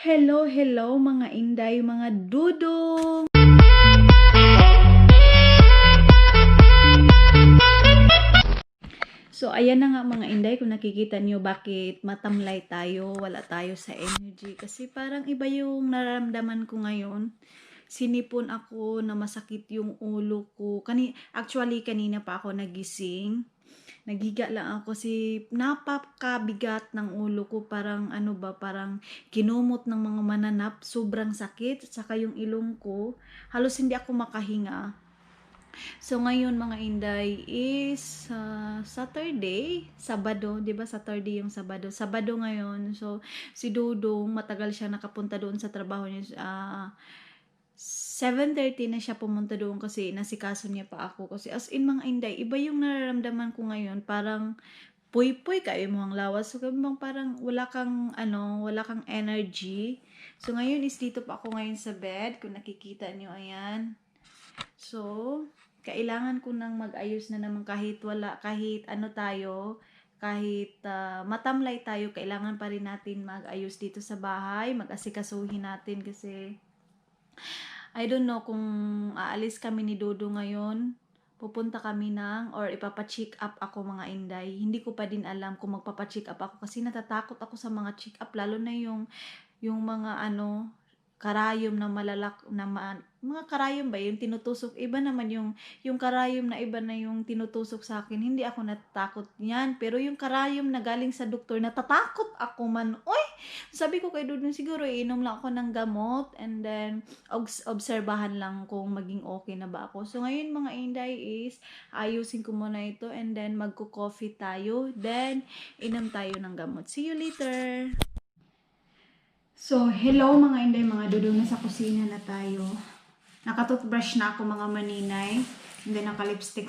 Hello, hello mga inday, mga dudong! So, ayan na nga mga inday, kung nakikita nyo bakit matamlay tayo, wala tayo sa energy. Kasi parang iba yung nararamdaman ko ngayon. Sinipon ako na masakit yung ulo ko. Actually, kanina pa ako nagising. Naghiga lang ako kasi napakabigat ng ulo ko. Parang parang kinumot ng mga mananap. Sobrang sakit. Saka yung ilong ko, halos hindi ako makahinga. So ngayon mga inday is Saturday, Sabado, 'di ba? Saturday yung Sabado. Sabado ngayon. So si Dudong matagal siya nakapunta doon sa trabaho niya. 7:30 na siya pumunta doon kasi nasikaso niya pa ako kasi as in mga inday, iba yung nararamdaman ko ngayon. Parang puy-puy kayo mo ang lawas. So parang wala kang energy. So ngayon is dito pa ako ngayon sa bed. Kung nakikita niyo, ayan. So, kailangan ko nang mag-ayos na naman kahit kahit matamlay tayo, kailangan pa rin natin mag-ayos dito sa bahay, mag-asikasuhin natin kasi I don't know kung aalis kami ni Dodo ngayon, pupunta kami or ipapa-check up ako mga inday. Hindi ko pa din alam kung magpapa-check up ako kasi natatakot ako sa mga check up, lalo na yung mga karayom na mga karayom ba yung tinutusok, iba naman yung karayom na iba na yung tinutusok sa akin. Hindi ako natatakot yan, pero yung karayom na galing sa doktor, natatakot ako man. Oy, sabi ko kay Dudong, siguro inom lang ako ng gamot and then obserbahan lang kung maging okay na ba ako. So ngayon mga inday is ayusin ko muna ito and then magko-coffee tayo, then inom tayo ng gamot. See you later. So, hello mga inday, mga dudong, nasa kusina na tayo. Nakatoothbrush na ako mga maninay. And then naka-lipstick.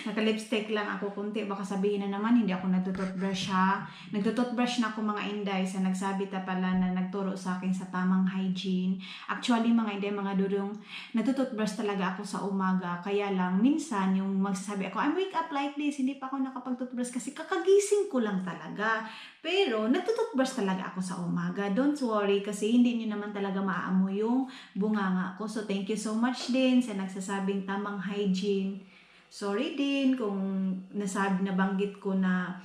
Naka-lipstick lang ako kunti. Baka sabihin na naman, hindi ako nagtutoothbrush ha. Nagtutoothbrush na ako mga inday sa nagsabi ta pala na nagturo sa akin sa tamang hygiene. Actually mga inday, mga dudong, nagtutoothbrush talaga ako sa umaga. Kaya lang, minsan yung magsasabi ako, I wake up like this, hindi pa ako nakapag-toothbrush kasi kakagising ko lang talaga. Pero, nagtutoothbrush talaga ako sa umaga. Don't worry kasi hindi nyo naman talaga maaamoy yung bunganga ko. So, thank you so much din sa nagsasabing tamang hygiene. Sorry din kung nabanggit ko na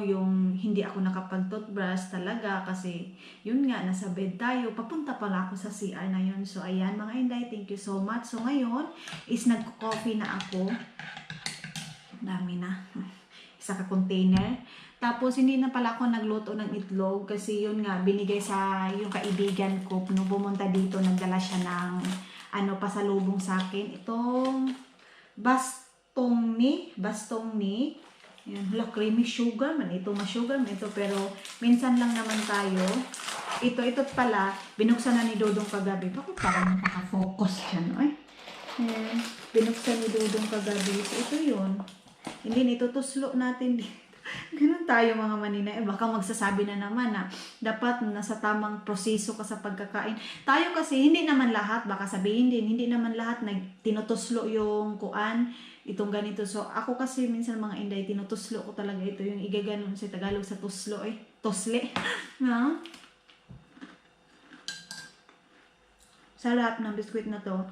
yung hindi ako nakapag-toothbrush talaga kasi yun nga, nasa bed tayo. Papunta pala ako sa CR na yun. So, ayan mga inday, thank you so much. So, ngayon is nagko-coffee na ako. Dami na. Isa ka container. Tapos, hindi na pala ako nagluto ng itlog kasi yun nga, binigay sa yung kaibigan ko. Nung pumunta dito, nagdala siya ng pasalubong sa akin. Itong bastong ni. Yan, creamy sugar man. Ito ma-sugar man ito, pero minsan lang naman tayo. Ito pala, binuksan na ni Dodong kagabi. Bakit parang nakaka-focus siya, no? Yan, binuksan ni Dodong kagabi. So, ito yun. Hindi, ito tuslo natin dito. Ganun tayo mga manina. Baka magsasabi na naman na dapat nasa tamang proseso ka sa pagkakain. Tayo kasi hindi naman lahat, baka sabihin din, hindi naman lahat tinutuslo yung kuan, itong ganito. So ako kasi minsan mga inday, tinutuslo ko talaga ito, yung igaganon sa Tagalog sa tuslo tosle. No? Sarap ng biskwit na to.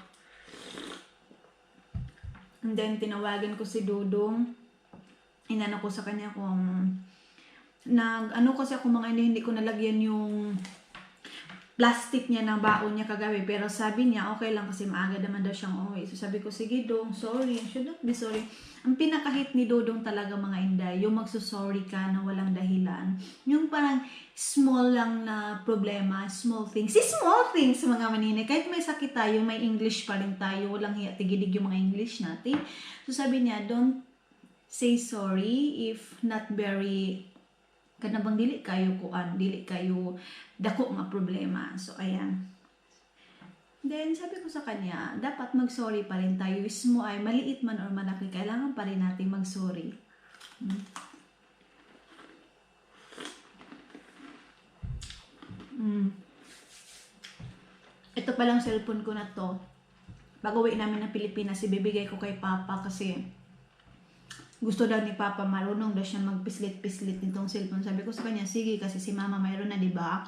And then tinawagan ko si Dudong. Inano ko sa kanya kung kasi ako mga hindi ko nalagyan yung plastic niya na baon niya kagabi, pero sabi niya okay lang kasi maaga naman daw siyang uwi. So sabi ko, sige Dong, sorry, should not be sorry. Ang pinakahit ni Dodong talaga mga inday, yung magsusorry ka na walang dahilan, yung parang small lang na problema, small things mga manine, kahit may sakit tayo, may English pa rin tayo, walang hiya tigidig yung mga English natin. So sabi niya, don't say sorry if not very kanabang dili kayo dako nga problema. So ayan, then sabi ko sa kanya, dapat mag-sorry pa rin tayo, ismo ay maliit man or malaki, kailangan pa rin natin mag-sorry. Ito palang cellphone ko na to, pag-uwi namin ng Pilipinas, ibibigay ko kay Papa kasi gusto daw ni Papa, marunong daw siya magpislit-pislit nitong cellphone. Sabi ko sa kanya, sige kasi si Mama mayroon na, diba?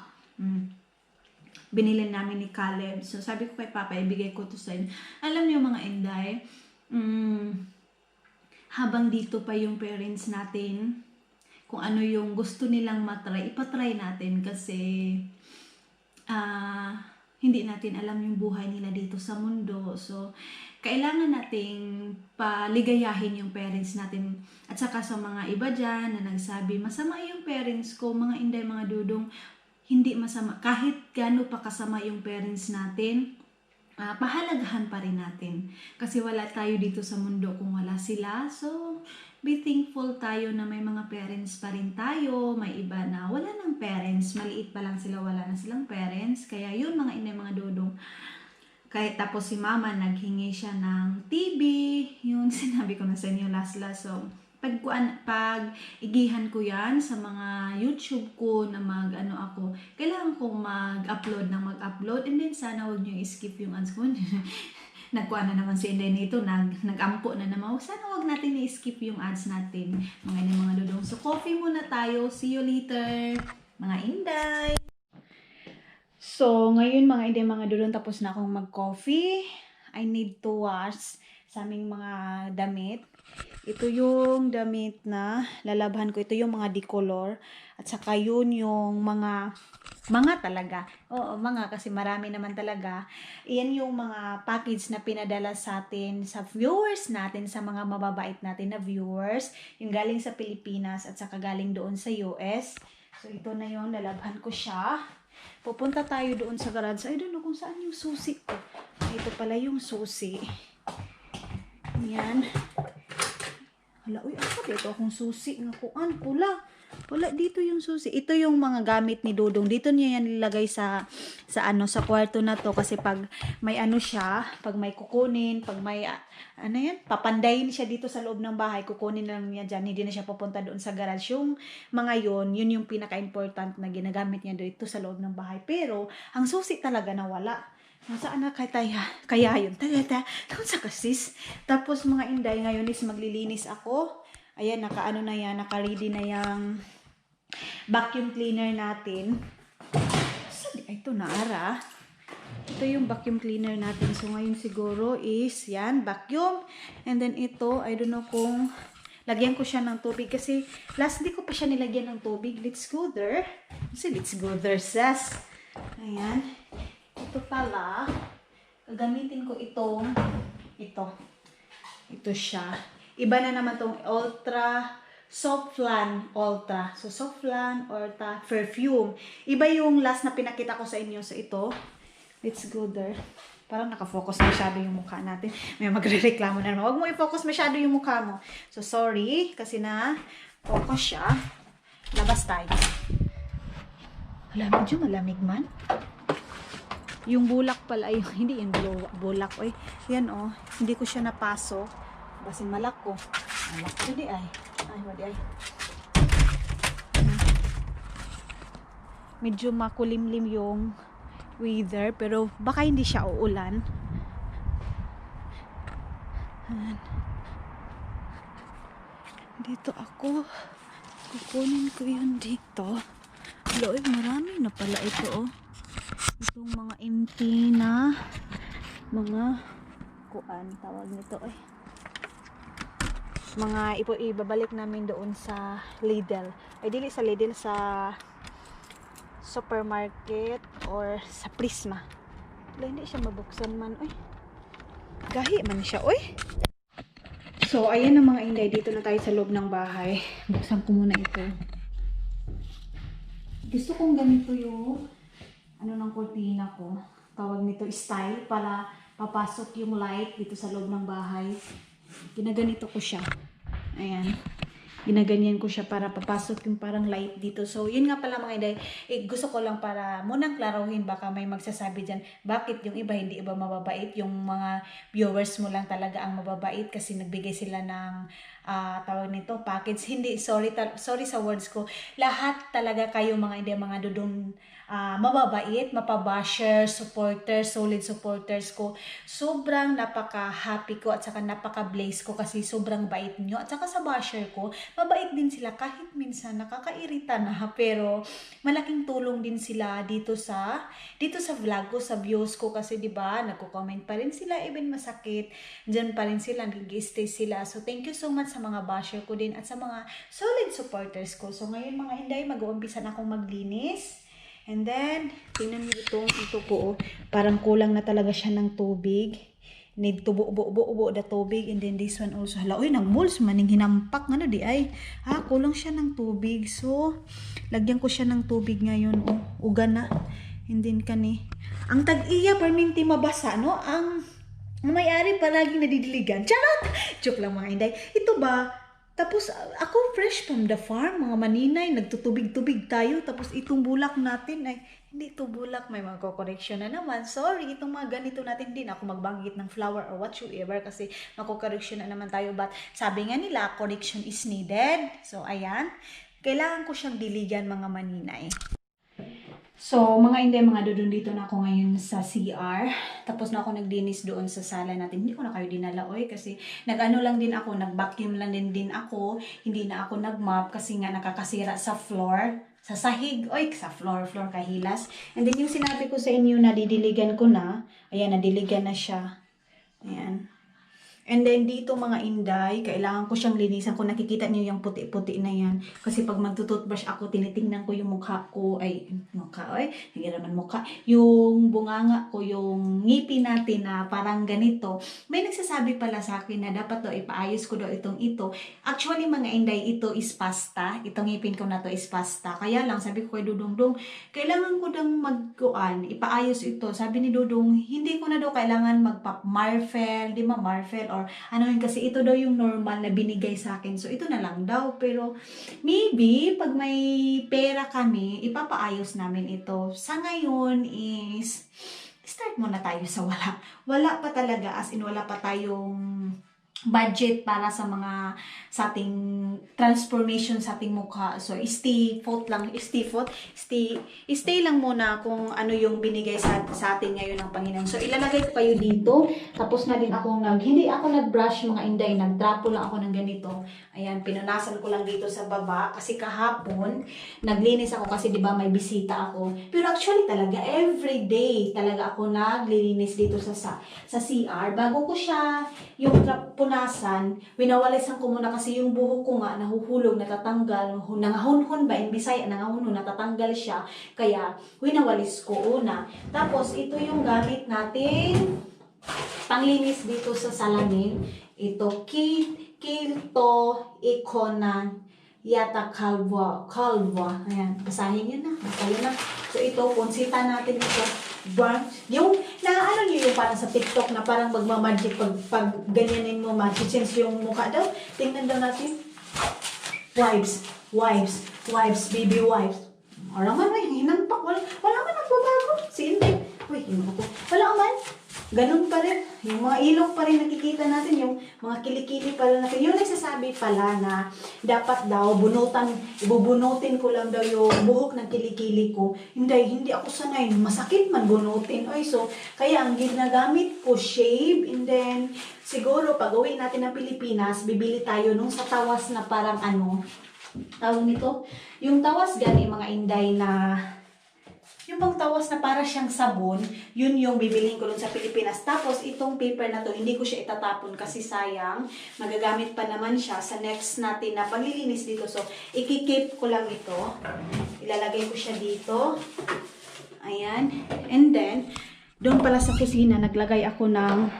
binili namin ni Caleb. So, sabi ko kay Papa, ibigay ko to sa inyo. Alam niyo mga Inday, habang dito pa yung parents natin, kung ano yung gusto nilang matry, ipatry natin kasi hindi natin alam yung buhay nila dito sa mundo. So, kailangan nating paligayahin yung parents natin. At saka sa mga iba dyan na nagsabi, masama yung parents ko, mga Inday, mga dudong, hindi masama. Kahit gaano pa kasama yung parents natin, pahalagahan pa rin natin. Kasi wala tayo dito sa mundo kung wala sila. So, be thankful tayo na may mga parents pa rin tayo. May iba na wala ng parents. Maliit pa lang sila, wala na silang parents. Kaya yun mga Inday, mga dudong. Kahit tapos si Mama, naghingi siya ng TV. Yung sinabi ko na sa inyo last. So, pag igihan ko yan sa mga YouTube ko na kailangan kong mag-upload and then sana huwag nyo i-skip yung ads ko. Nagkuha na naman si Inday nito, nag-ampo na naman. Sana huwag natin i-skip yung ads natin, mga dudong. So, coffee muna tayo. See you later, mga Inday. So, ngayon mga Inday, mga dudong, tapos na akong mag-coffee. I need to wash sa aming mga damit. Ito yung damit na lalabhan ko. Ito yung mga decolor. At saka yun yung mga talaga. Oo, mga kasi marami naman talaga. Iyan yung mga package na pinadala sa atin, sa viewers natin, sa mga mababait natin na viewers. Yung galing sa Pilipinas at saka galing doon sa US. So, ito na yun. Lalabhan ko siya. Pupunta tayo doon sa garage. I don't know kung saan yung susi ko. Ito pala yung susi. Yan. Hala, uy, ako dito akong susi nga kuan, pula. Wala dito yung susi. Ito yung mga gamit ni Dudong. Dito niya yan nilagay sa kwarto na to kasi pag may siya, pag may kukunin, pag may papandayin siya dito sa loob ng bahay, kukunin lang niya diyan. Hindi na siya pupunta doon sa garage. Yung mga yun yung pinaka-important na ginagamit niya dito sa loob ng bahay. Pero ang susi talaga nawala. Nasaan na kaya yun? Kung sa kasis. Tapos mga Inday, ngayon is maglilinis ako. Ayan, naka-ready na yung vacuum cleaner natin. Ito na ara. Ito yung vacuum cleaner natin. So ngayon siguro is yan, vacuum. And then ito, I don't know kung lagyan ko siya ng tubig kasi last di ko pa siya nilagyan ng tubig. Let's go there. Kasi let's go there, sis. Ayan. Ito pala, gagamitin ko ito siya. Iba na naman tong Softlan Ultra. So, Softlan Ultra Perfume. Iba yung last na pinakita ko sa inyo. So, ito. Let's go there. Parang nakafocus masyado yung mukha natin. May magre-reklamo na naman. Huwag mo i-focus masyado yung mukha mo. So, sorry. Kasi focus siya. Labas tayo. Wala, medyo malamig man. Yung bulak pala, hindi yung bulak. Oy, yan hindi ko siya napasok. Basin malak ko. Malak ko di ay. Wadi ay. Medyo makulimlim yung weather, pero baka hindi siya uulan. Dito ako. Kukunin ko yun dito. Loy, marami na pala ito Itong mga empty na mga kuan tawag nito mga ibabalik namin doon sa Lidl. Ay dili sa Lidl, sa supermarket or sa Prisma. Wala, hindi siya mabuksan man. Gahi man siya. So ayan na mga Inday, dito na tayo sa loob ng bahay. Buksan ko muna ito. Gusto kong ganito yung ng kurtina ko. Tawag nito style para papasok yung light dito sa loob ng bahay. Ginaganito ko siya. Ayan. Ginaganyan ko siya para papasok yung parang light dito. So, yun nga pala mga Inday. Gusto ko lang para munang klaruhin. Baka may magsasabi dyan, bakit yung iba hindi iba mababait? Yung mga viewers mo lang talaga ang mababait kasi nagbigay sila ng tawag nito, package. Hindi, sorry sa words ko. Lahat talaga kayo mga Inday, mga dudong mababait, mapabasher, supporters, solid supporters ko. Sobrang napaka-happy ko at saka napaka-blaze ko kasi sobrang bait nyo. At saka sa basher ko, mabait din sila kahit minsan nakakairita na, pero malaking tulong din sila dito sa vlog ko, sa views ko kasi 'di ba, nagko-comment pa rin sila even masakit. Diyan pa rin sila, nag-stay sila. So thank you so much sa mga basher ko din at sa mga solid supporters ko. So ngayon mga Inday, mag-uumpisa na akong maglinis. And then, tingnan niyo ito ko, parang kulang na talaga siya ng tubig. Need to buo the tubig. And then this one also, hala, oy, nag-moles, maning hinampak, nga di ay. Kulang siya ng tubig. So, lagyan ko siya ng tubig ngayon, uga na. And then kani, ang tag-iya, perminti mabasa, no? Ang may-ari palaging nadidiligan. Charot! Joke lang mga Inday. Ito ba, tapos ako fresh from the farm, mga maninay, nagtutubig-tubig tayo, tapos itong bulak natin ay, hindi ito bulak, may mga correction na naman. Sorry, itong mga ganito natin, din ako magbanggit ng flower or whatsoever kasi mako-correction na naman tayo. But sabi nga nila, correction is needed. So ayan, kailangan ko siyang diligan mga maninay. So, mga Inday, mga dudun, dito na ako ngayon sa CR. Tapos na ako nagdinis doon sa sala natin. Hindi ko na kayo dinala, kasi nag-ano lang din ako, nag-vacuum lang din ako. Hindi na ako nag-mop kasi nga nakakasira sa floor, sa sahig, sa floor kahilas. And then yung sinabi ko sa inyo na didiligan ko na, ayan, nadiligan na siya. Ayan. And then dito mga Inday, kailangan ko siyang linisan. Kung nakikita niyo yung puti-puti na yan. Kasi pag magtututbrush ako, tinitingnan ko yung mukha ko. Hindi naman mukha. Yung bunganga ko, yung ngipin natin na parang ganito. May nagsasabi pala sa akin na dapat daw ipaayos ko daw ito. Actually mga Inday, ito is pasta. Itong ngipin ko na to is pasta. Kaya lang, sabi ko kay Dudong, kailangan ko dang ipaayos ito. Sabi ni Dudong, hindi ko na daw kailangan magpa-Marfel, di ba Marfel or ano yun, kasi ito daw yung normal na binigay sa akin. So, ito na lang daw. Pero, maybe, pag may pera kami, ipapaayos namin ito. Sa ngayon is, start muna tayo sa wala. Wala pa talaga, as in wala pa tayong budget para sa ating transformation sa ating mukha. So, stay lang muna kung ano yung binigay sa atin ngayon ng Panginoon. So, ilalagay ko kayo dito. Tapos na din ako hindi ako nag-brush mga Inday. Nag-drapo lang ako ng ganito. Ayan, pinunasan ko lang dito sa baba. Kasi kahapon, naglinis ako kasi di ba may bisita ako. Pero actually talaga, everyday talaga ako naglilinis dito sa CR. Bago ko siya yung punasan, winawalisan ko muna kasi yung buhok ko nga nahuhulog, natatanggal, nangahunhon ba, in Bisaya, nangahunhon, natatanggal siya, kaya winawalis ko una. Tapos ito yung gamit natin panglinis dito sa salamin. Ito, Kilto Icona Yata Calva. Ayan, basahin nyo na. Masaya na. So ito, punsita natin ito. Yung, naano nyo yung parang sa TikTok na parang magmamagic pag ganyanin mo, mag-change yung mukha daw. Tingnan daw natin. Wives, baby wives. Wala man, hinampak. Wala man nagbabago. Si Inday. Wala man. Ganun pa rin. Yung mga ilong pa rin nakikita natin, yung mga kilikili pala natin. Yung nagsasabi pala na dapat daw ibubunutin ko lang daw yung buhok ng kilikili ko. Hindi ako sanay. Masakit man bunutin. So, kaya ang ginagamit ko, shave. And then, siguro, pag uwi natin ng Pilipinas, bibili tayo nung sa tawas na parang tawag nito. Yung tawas gani, mga Inday na yung bang tawas na para siyang sabon, yun yung bibilihin ko dun sa Pilipinas. Tapos, itong paper na to, hindi ko siya itatapon kasi sayang. Magagamit pa naman siya sa next natin na paglilinis dito. So, ikikip ko lang ito. Ilalagay ko siya dito. Ayan. And then, doon pala sa kusina, naglagay ako ng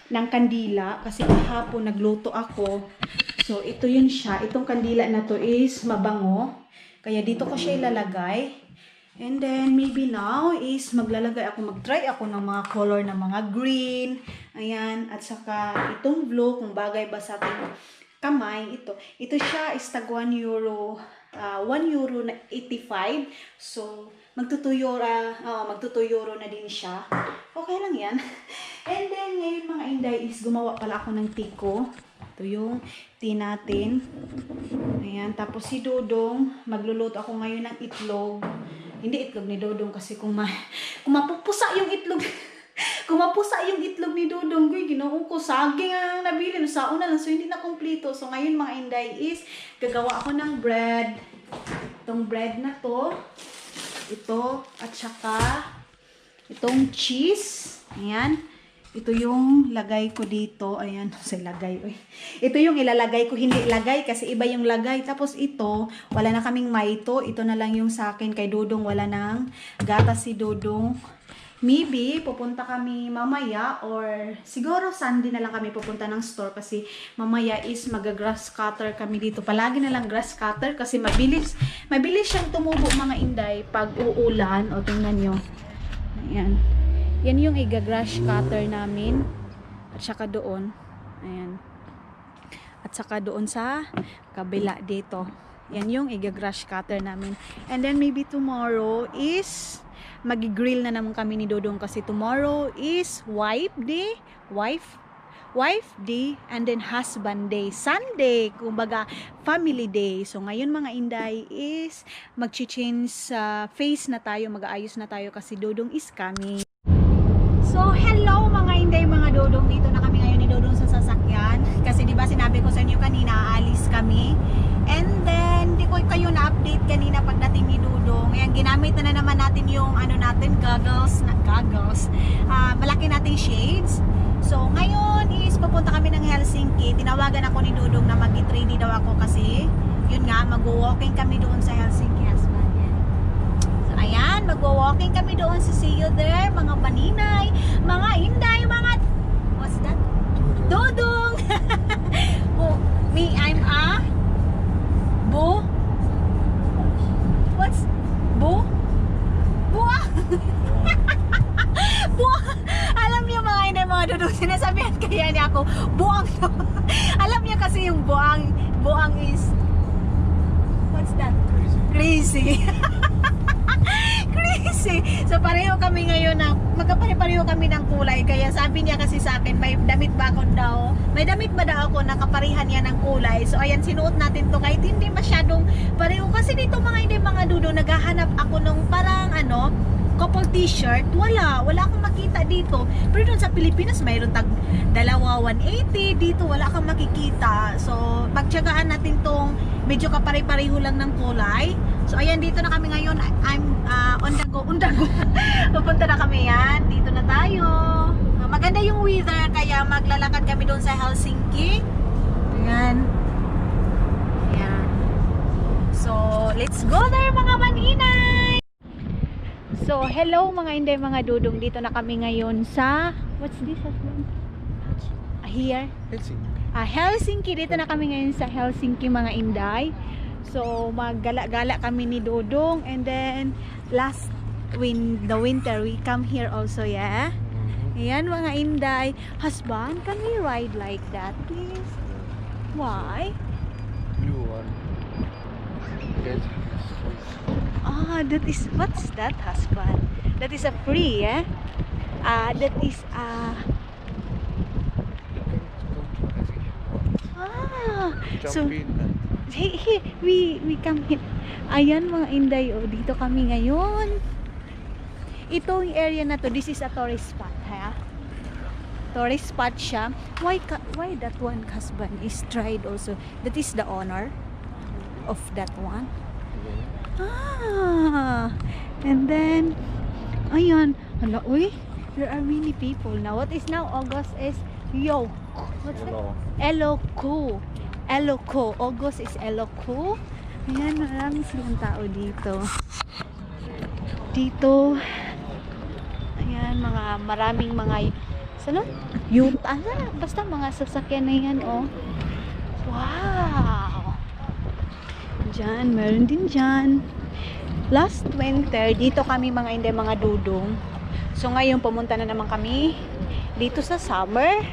kandila. Kasi kahapon nagluto ako. So, ito yun siya. Itong kandila na to is mabango. Kaya dito ko siya ilalagay. And then, maybe now is mag-try ako ng mga color ng mga green. Ayan. At saka, itong blue, kung bagay ba sa ating kamay, ito. Ito siya is tag 1 euro. 1 euro na 85. So, magto 2 euro na din siya. Okay lang yan. And then, ngayon mga Inday is gumawa pala ako ng tiko. Ito yung tea natin. Ayan. Tapos si Dudong, magluluto ako ngayon ng itlog. Hindi itlog ni Dodong kasi kung mapupusa yung itlog kung mapusa yung itlog ni Dodong, ginoo ko, saging ang nabili. No, sa una lang, so hindi na kompleto. So ngayon mga Inday is, gagawa ako ng bread. Itong bread na to. Ito, at saka, itong cheese. Ayan. Ito yung lagay ko dito. Ayan, sa lagay. Uy. Ito yung ilalagay ko, hindi lagay kasi iba yung lagay. Tapos ito, wala na kaming maito. Ito na lang yung sa akin. Kay Dodong, wala nang gatas si Dodong. Maybe, pupunta kami mamaya or siguro Sunday na lang kami pupunta ng store kasi mamaya is mag-grass cutter kami dito. Palagi na lang grass cutter kasi mabilis siyang tumubo mga Inday pag uulan. O tingnan nyo. Ayan. Yan yung iga-grass cutter namin. At saka doon. Ayan. At saka doon sa kabila dito. Yan yung iga-grass cutter namin. And then maybe tomorrow is mag-grill na naman kami ni Dodong kasi tomorrow is wife day, and then husband day, Sunday, kumbaga family day. So ngayon mga Inday is mag-change face na tayo, mag-aayos na tayo kasi Dodong is coming. So hello mga Inday, mga Dodong, dito na kami ngayon ni Dodong sa sasakyan kasi di ba sinabi ko sa inyo kanina aalis kami. And then, di ko kayo na-update kanina pagdating ni Dodong. Ayan, ginamit na naman natin yung ano natin, goggles. Malaki nating shades. So, ngayon is pupunta kami ng Helsinki. Tinawagan ako ni Dodong na mag-get ready daw ako kasi, yun nga, mag-walking kami doon sa Helsinki. So, ayan, mag-walking kami doon sa See You There, mga paninay, mga Inday, mga... What's that? Dodong! Oh, me, I'm a... Bu? What's bu? Buang? Buang. Alam niyo mga Inday, mga Dodong, sinasabihan kaya niya ako, buang to. Alam niyo kasi yung buang is, what's that? Crazy. Crazy. So pareho kami ngayon na, magkapareho kami ng kulay, kaya sabi niya kasi sa akin, may damit ba ako daw? May damit ba daw ako na kaparihan niya ng kulay? So ayan, sinuot natin to kahit hindi masyadong pareho. Kasi dito mga Inday, mga Dodong, naghahanap ako nung parang ano, couple t-shirt. Wala akong makita dito. Pero doon sa Pilipinas, mayroon tag dalawa 180. Dito wala kang makikita. So magtiyagaan natin tong medyo kapare-pareho lang ng kulay. So ayan, dito na kami ngayon. I'm on the go. Pupunta na kami yan. Dito na tayo. Maganda yung weather kaya maglalakad kami doon sa Helsinki. Ayan. Ayan. So let's go there mga maninay. So hello mga Inday, mga Dodong. Dito na kami ngayon sa what's this husband? Here? Helsinki. Helsinki. Dito na kami ngayon sa Helsinki mga Inday. So maggala-gala kami ni Dodong, and then last the winter we come here also, yeah. Ayan mga Inday. Husband, can we ride like that please? Why? You want get That is, what's that husband? That is a free, yeah. That is so jump in and here we come here. Ayan mga Inday, oh, dito kami ngayon. Itong area na to, this is a tourist spot, ha? Tourist spot siya. Why that one husband is tried also? That is the owner of that one. And then ayan, hala, uy, there are many people now. What is now August is what's that? Eloko. August is Eloko. Ayan, marami silang tao dito. Ayan, maraming mga yuta, basta mga sasakyan na yan, oh. Wow. Diyan, meron din dyan. Last winter, dito kami mga Inday, mga Dodong. So ngayon, pumunta na naman kami dito sa summer.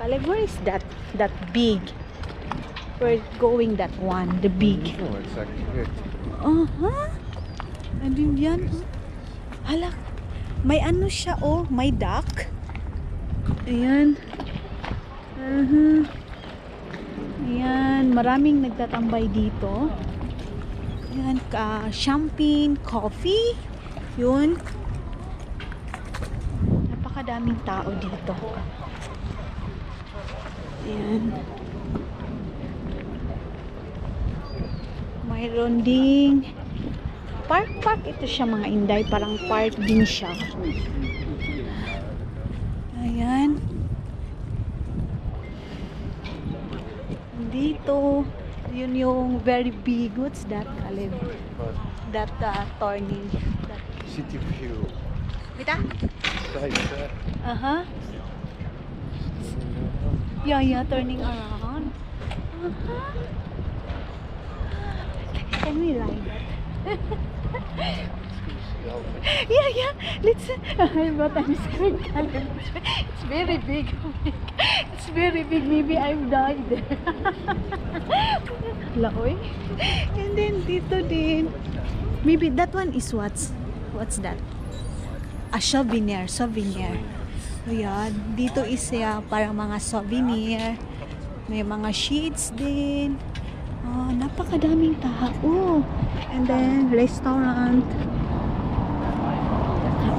Where is that big? We're going that one, the big. no, exactly good. Andun yan. Hala, may ano siya, oh, may duck. Ayan. Ayan, maraming nagtatambay dito. Ayan, champagne, coffee. Yun. Napakadaming tao dito. Ayan. Mayroon ding park ito siya mga inday, parang park din siya. Ayan. Dito, yun yung very big, what's that, Caleb? That turning. That. City view. Bita? Side there. Uh-huh. Yeah, turning around. Uh-huh. Can we ride that? Yeah. Let's. But I'm scared, Caleb. It's very big. It's very big. Maybe I've died. Laoy. And then dito din. Maybe that one is what's that? A souvenir. Ayan. Dito is parang mga souvenir. May mga sheets din. Oh, napakadaming tao. And then, restaurant.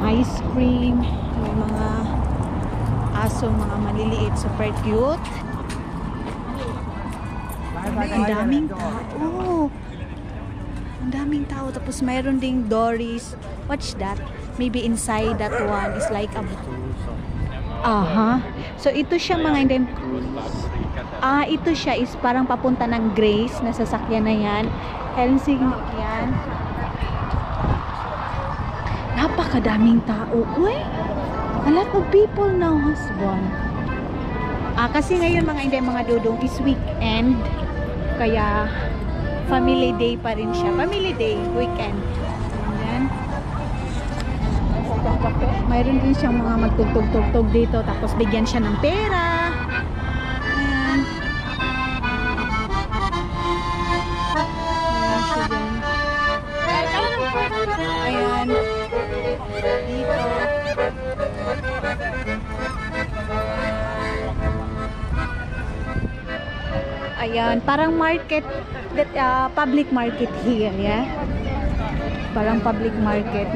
Ice cream. May mga aso, mga maliliit. Super cute. Ang daming tao. Ang daming tao. Tapos, mayroon ding Doris. What's that? Maybe inside that one is like a... Aha. So, ito siya mga hindi... ito siya is parang papunta ng Grace na sasakyan na yan. Helsinki yan. Napakadaming tao. Uy! A lot of people now, husband. Kasi ngayon mga hindi, mga dudong is weekend. Kaya family day pa rin siya. Family day, weekend. And then, mayroon din siyang mga magtugtog-tugtog dito. Tapos bigyan siya ng pera. Ayan. Ayan siya dyan. Ayan. Dito. Ayan, parang market, public market here, yeah? Parang public market.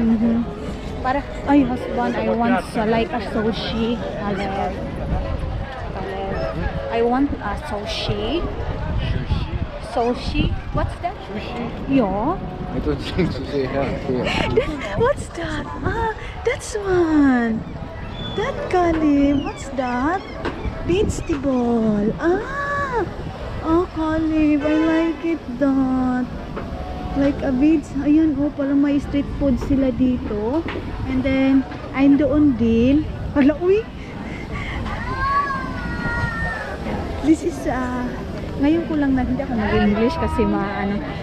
Para, ay husband, I want like a sushi. Caleb. I want a sushi. Sushi? What's that? Sushi? Yeah. I don't think so they have here. What's that? That's one. That Caleb. What's that? Vegetable. Caleb. I like it that. Like a beads. Ayan, parang may street food sila dito. And then, ayun doon din. Hala, uy! This is, ngayon ko lang hindi ako mag-English kasi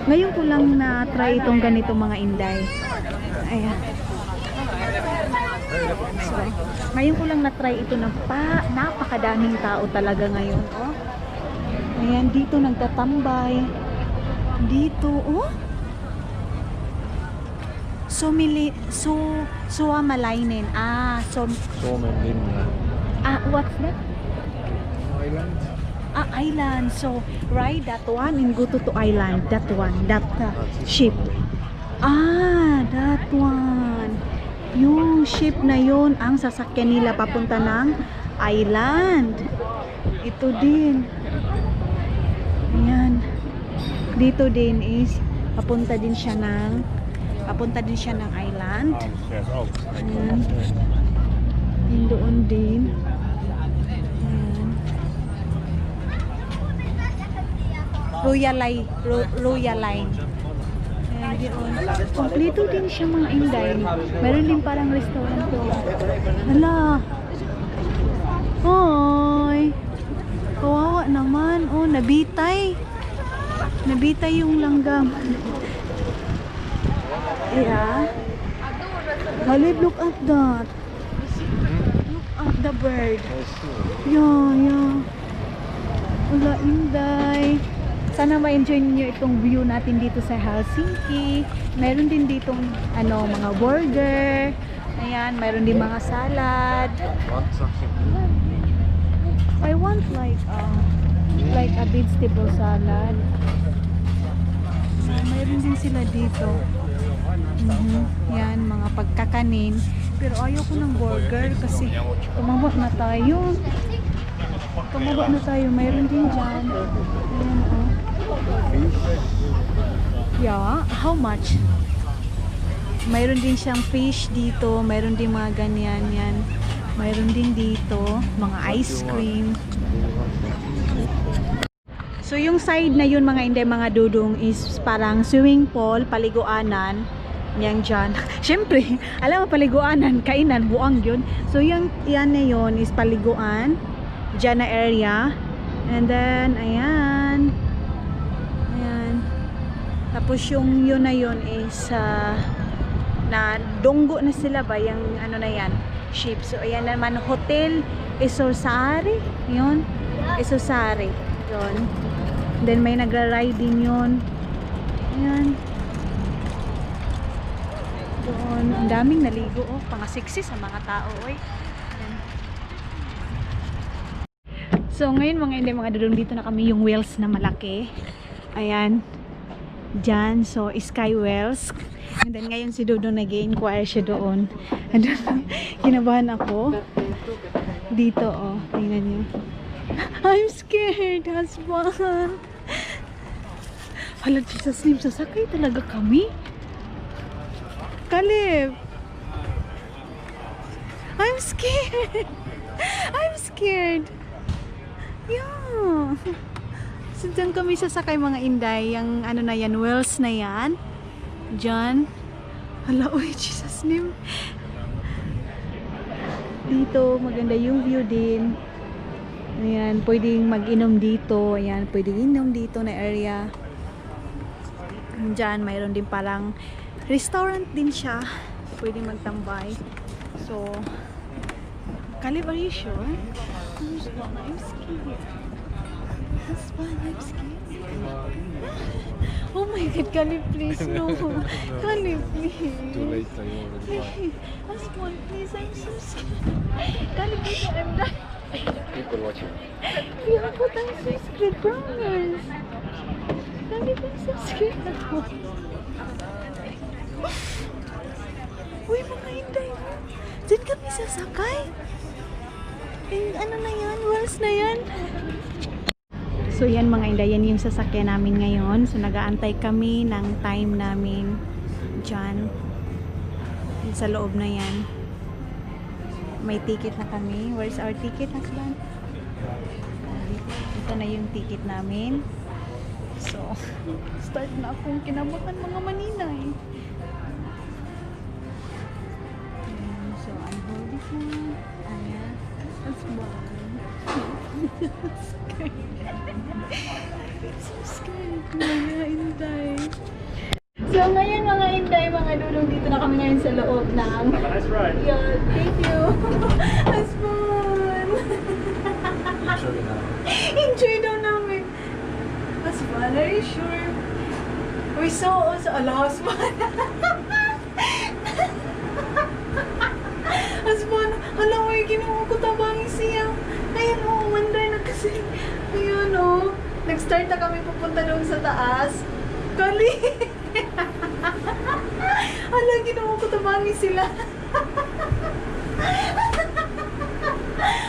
ngayon ko lang na-try itong ganito mga inday. Ayan. So, ngayon ko lang na-try ito ng napakadaming tao talaga ngayon. Oh. Ayan, dito nagtatambay. Dito, oh. Suomalainen. Suomenlinna. What's that? Island. Island. So, ride that one and go to island. That one. That ship. That one. Yung ship na yun, ang sasakyan nila papunta ng island. Ito din. Ayan. Dito din is, papunta din siya ng island. Ayan. Doon din. Ayan. Royal Line. Ayan, doon. Kompleto din siya mga inday. Meron din parang restaurant doon. Hala. Hoy. Kawawa naman. Oh, nabitay. Nabitay yung langgam. Yeah. Caleb, look at that. Look at the bird. Yeah. Wala, inday. Sana ma-enjoy niyo itong view natin dito sa Helsinki. Meron din ditong mga burger. Ayan, meron din mga salad. Want something? I want like a vegetable salad. mayroon din sila dito. Yan, mga pagkakanin. Pero ayaw ko ng burger kasi tumaba na tayo. Tumaba na tayo. Mayroon din dyan. Ayan, oh. Yeah, how much? Mayroon din siyang fish dito. Mayroon din mga ganyan yan. Mayroon din dito mga ice cream. So yung side na yun mga hindi mga dudong is parang swimming pool, paliguanan. Yan dyan. Siyempre, alam mo paliguanan, kainan, buang yun. So yung yan na yun is paliguan. Dyan na area. And then, ayan. Ayan. Tapos yung yun na yun is na dunggo na sila ba yung ano na yan ship. So ayan naman Hotel Isosari yun Isosari yun. Then may nagra-ride din yun. Ayan doon ang daming naligo oh, pangasiksi sa mga tao oy. Ayan. So ngayon mga hindi mga dudong dito na kami yung whales na malaki. Ayan dyan, so Sky Whales. And then ngayon si Dudong nag-inquire siya doon. And kinabahan ako. Dito oh, tingnan niyo. I'm scared, husband. Hala, Jesus name, sasakay talaga kami. Caleb. I'm scared. I'm scared. Yeah. So dyan kami sasakay mga inday. Yung ano na yan, whales na yan. Diyan. Hala, uy, Jesus name. Dito, maganda yung view din. Ayan, pwedeng mag-inom dito. Ayan, pwedeng inom dito na area. Diyan, mayroon din parang restaurant din siya. Pwedeng magtambay. So, Caleb, are you sure? I'm scared. Husband, I'm scared. Oh my God, Caleb, please, no. Caleb, please. Too late, I already. Husband, please, I'm so scared. Caleb, please, I'm dying. People watching. Yeah, but I'm so scared, promise. Caleb, I'm so scared. Uy, mga hinday. Diyan kami sasakay. Eh, ano na yan? Wheels na yan? So yan mga inday, yan yung sasakyan namin ngayon. So nagaantay kami ng time namin dyan. Sa loob na yan. May ticket na kami. Where's our ticket, husband? Ito na yung ticket namin. So, start na akong kinabahan mga maninay. Ayan, so, I'm holding on. Ayan. That's one. I'm so scared. Mga inday. So ngayon mga inday, mga dudong, dito na kami ngayon sa loob ng yeah, thank you. Husband. Enjoy daw namin. Husband, are you sure? We saw also ala husband. Husband, alam mo yung ginawa ko tabangin siya. Ayan o, manday na kasi. Ayan o. Nag-start na kami pupunta doon sa taas. Kali. Ala, ginawa ko tabangin sila.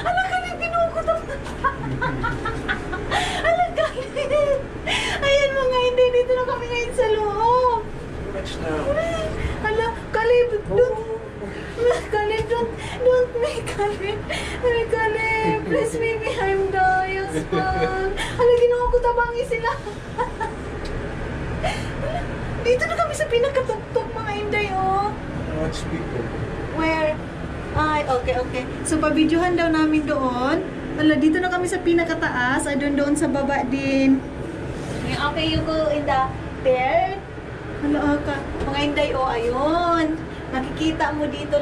Ala, kali, ginawa ko tabangin. Ala, kali. Ayan mga hindi, dito na kami ngayon sa loob. Ala, kali, don't make Caleb. Caleb, please baby, I'm dying. Hala, ginawa ko tabangi sila. Hala, dito na kami sa pinakatuktok mga inday, oh. Watch people. Where? Ay, okay. So, pabidyohan daw namin doon. Hala, dito na kami sa pinakataas. Ay, doon sa baba din. Okay, you go in the there. Hala, mga inday, oh, ayun. Makikita mo dito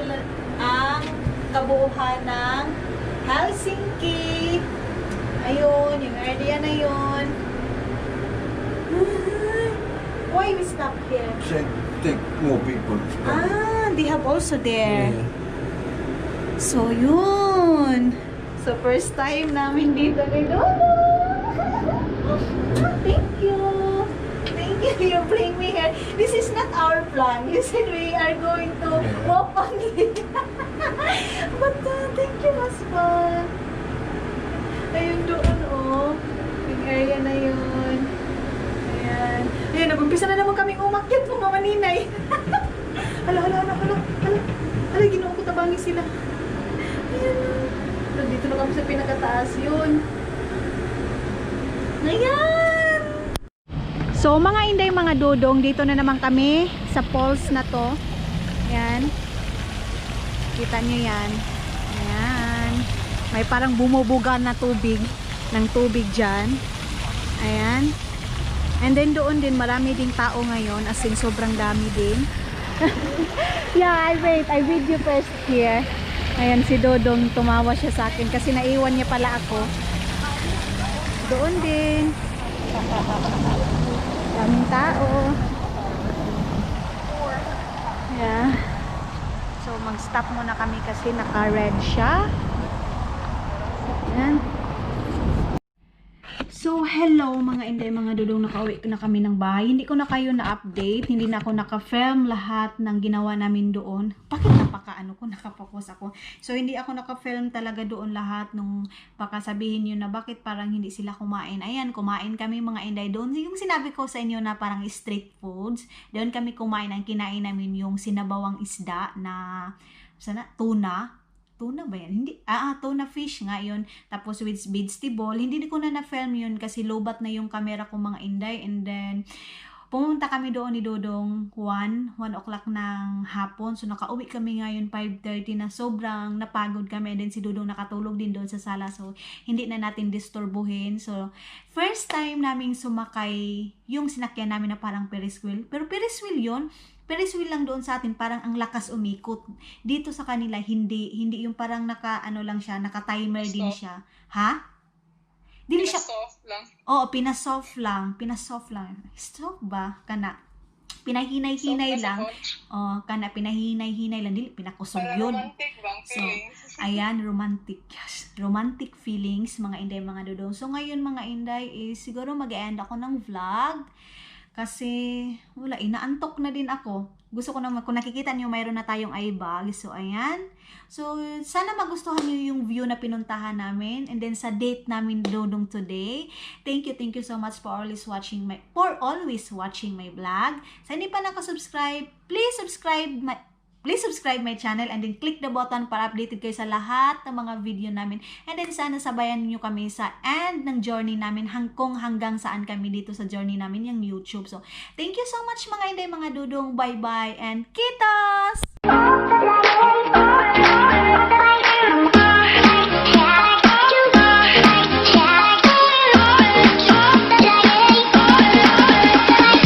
ang kabuuhan ng Helsinki. Ayun, yung area na yun. Why we stop here? Take more people. Ah, they have also there. So, yun. So, first time namin dito ni Dodo. Thank you. Thank you. you bring me here. This is not our plan. You said we are going to walk only. But thank you, Maspan. Ayun doon, oh. Yung area na yun. Ayan. Ayan, nag-umpisa na naman kaming umakyat ng mga ninay. Hala, ginoo ko tabangi sila. Ayan. Dito na kami sa pinakataas yun. Ayan! So, mga inday, mga dodong, dito na naman kami sa falls na to. Ayan. Kita nyo yan. Ayan. May parang bumubuga na tubig. Ng tubig dyan. Ayan. And then doon din, marami ding tao ngayon. As in, sobrang dami din. Yeah, I video first here. Ayan, si Dodong, tumawa siya sa akin kasi naiwan niya pala ako. Doon din. Daming tao. Yeah. So, mag-stop muna kami kasi naka-red siya. Ayan. So, hello mga inday, mga dudong, nakauwi na kami ng bahay. Hindi ko na kayo na-update, hindi na ako naka-film lahat ng ginawa namin doon. Bakit napaka-ano ko, nakapokus ako. So, hindi ako naka-film talaga doon lahat nung baka sabihin nyo na bakit parang hindi sila kumain. Ayan, kumain kami mga inday doon. Yung sinabi ko sa inyo na parang street foods, doon kami kumain. Ang kinain namin yung sinabawang isda na tuna ba yan? Hindi, tuna fish nga yun. Tapos with vegetable, hindi ko na na-film yun kasi lobat na yung camera ko mga inday. And then, pumunta kami doon ni Dodong 1 o'clock ng hapon. So, nakauwi kami ngayon 5:30 na sobrang napagod kami. And then, si Dodong nakatulog din doon sa sala. So, hindi na natin disturbuhin. So, first time naming sumakay yung sinakyan namin na parang Ferris wheel. Pero Ferris wheel yun. Ferris wheel lang doon sa atin, parang ang lakas umikot. Dito sa kanila, hindi yung parang lang siya, naka-timer din siya. Ha? Dili siya. Pinasoft lang. Oo, pinasoft lang. Soft ba? Kana. Pinahinay-hinay lang. Oh, kana pinahinay-hinay lang. Dili, pinakusog yun. Romantic bang feelings? So, ayan, romantic. Yes. Romantic feelings, mga inday, mga dudong. So, ngayon, mga inday, is siguro mag-end ako ng vlog. Kasi, wala, inaantok na din ako. Gusto ko naman, kung nakikita nyo, mayroon na tayong eye bag. So, ayan. So, sana magustuhan nyo yung view na pinuntahan namin. And then, sa date namin Dodong today. Thank you so much for always watching my vlog. Sa hindi pa nakasubscribe, please subscribe my channel and then click the button para updated kayo sa lahat ng mga video namin. And then sana sabayan niyo kami sa end ng journey namin hanggang saan kami dito sa journey namin yung YouTube. So, thank you so much mga inday, mga dudong. Bye-bye and kitos!